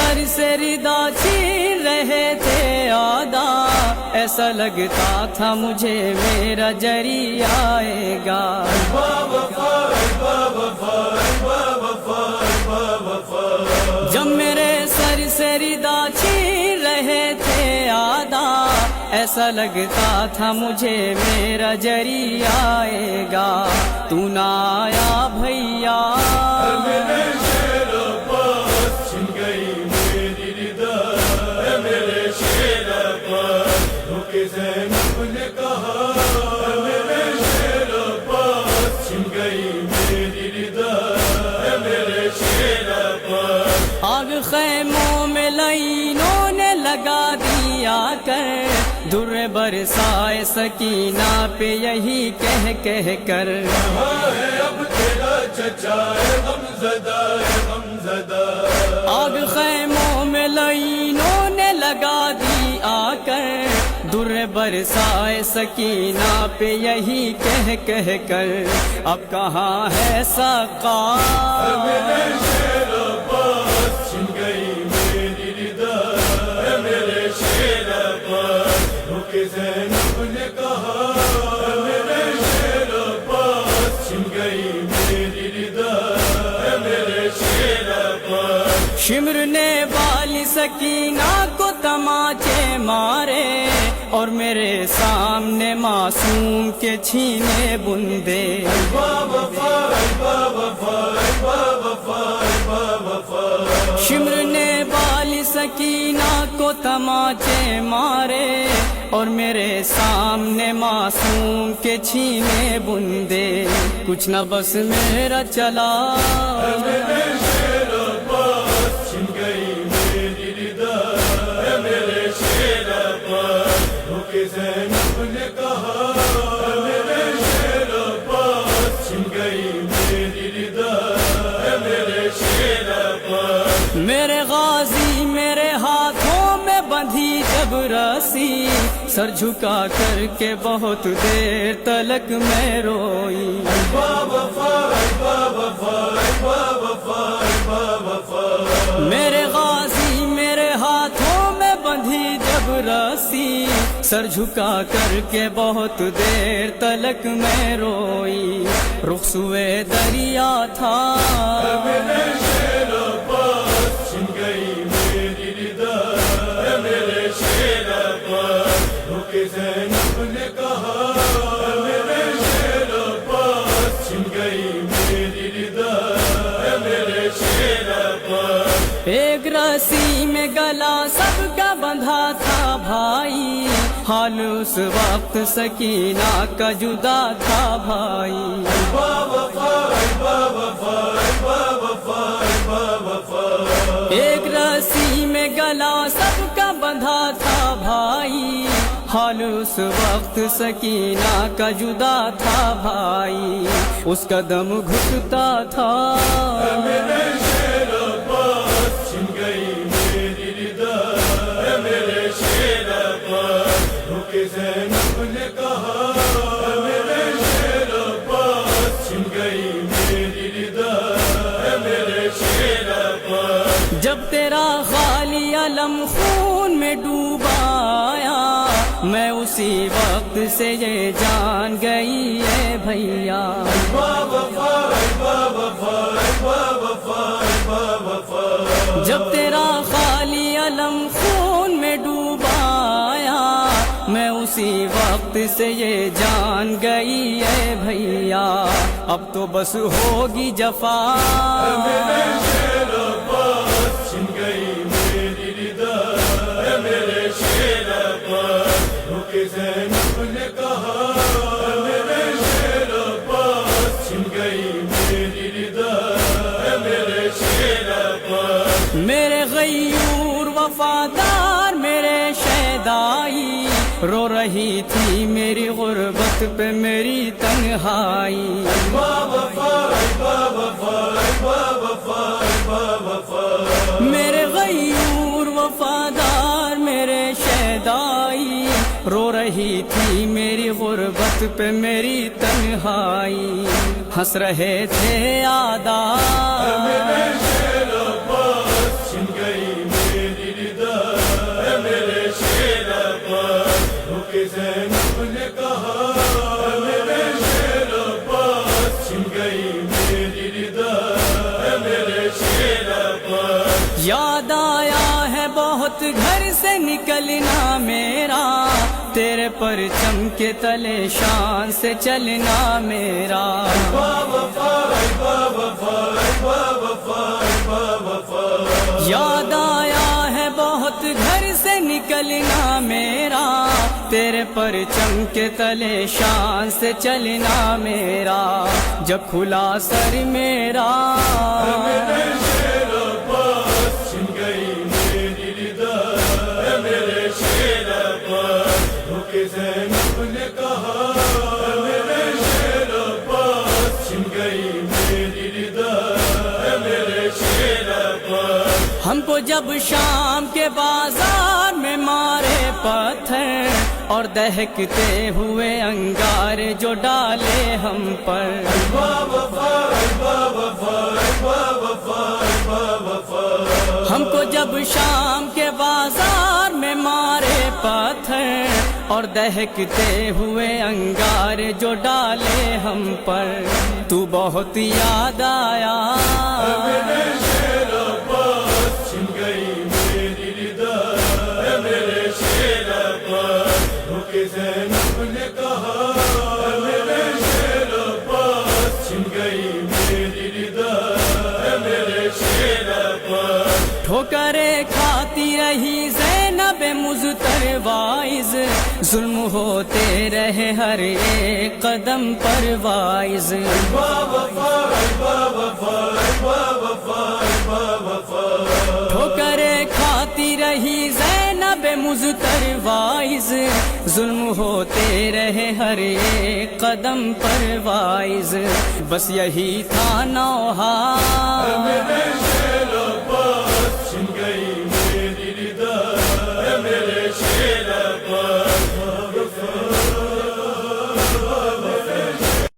سر سے ردا چھین رہے تھے آدھا، ایسا لگتا تھا مجھے میرا جری آئے گا۔ جب میرے سر سے ردا چھین رہے تھے آدھا، ایسا لگتا تھا مجھے میرا جری آئے گا۔ تو نہ آیا بھیا، آگ خیموں میں لائنوں نے لگا دیا کر، در برسائے سکینہ پہ یہی کہہ کر، آگ خیموں میں لائنوں نے لگا دی آ کر، در برسائے سکینہ پہ یہی کہہ کر، اب کہاں ہے سقا، شمر نے والی سکینہ کو تماچے مارے، اور میرے سامنے معصوم کے چھینے بندے، شمر نے والی سکینہ کو تماچے مارے، اور میرے سامنے معصوم کے چھینے بندے، کچھ نہ بس میرا چلا، میرے غازی میرے ہاتھوں میں بندھی جب رسی، سر جھکا کر کے بہت دیر تلک میں روئی، میرے غازی میرے ہاتھوں میں بندھی جب رسی، سر جھکا کر کے بہت دیر تلک میں روئی، رخ سوئے دریا تھا، ایک رسی میں گلا سب کا بندھا تھا بھائی، حال اس وقت سکینہ کا جدا تھا بھائی، ایک رسی میں گلا سب کا بندھا تھا بھائی، حال اس وقت سکینہ کا جدا تھا بھائی، اس کا دم گھٹتا تھا، جب تیرا خالی علم خون میں ڈوبا آیا، میں اسی وقت سے یہ جان گئی ہے بھیا، جب تیرا خالی علم خون میں ڈوبا آیا، میں اسی وقت سے یہ جان گئی ہے بھیا، اب تو بس ہوگی جفا، میرے غیور وفادار میرے شیدائی، رو رہی تھی میری غربت پہ میری تنہائی، میرے غیور وفادار میرے شیدائی، رو رہی تھی میری غربت پہ میری تنہائی، ہنس رہے تھے آداب، یاد آیا ہے بہت گھر سے نکلنا میرا، تیرے پرچم کے تلے شان سے چلنا میرا۔ یاد آیا ہے بہت گھر سے نکلنا میرا، تیرے پرچم کے تلے شان سے چلنا میرا۔ جب کھلا سر میرا ہم کو جب شام کے بازار میں مارے پتھر اور دہکتے ہوئے انگارے جو ڈالے ہم پر، ہم کو جب شام کے بازار میں مارے پتھر اور دہکتے ہوئے انگارے جو ڈالے ہم پر، تو بہت یاد آیا۔ ٹھوکریں کھاتی رہی زینب مضطر وائز، ظلم ہوتے رہے ہر ایک قدم پر وائز۔ ٹھوکریں کھاتی رہی زینب مضطر وائز، ظلم ہوتے رہے ہر ایک قدم پر وائز۔ بس یہی تھا نوحہ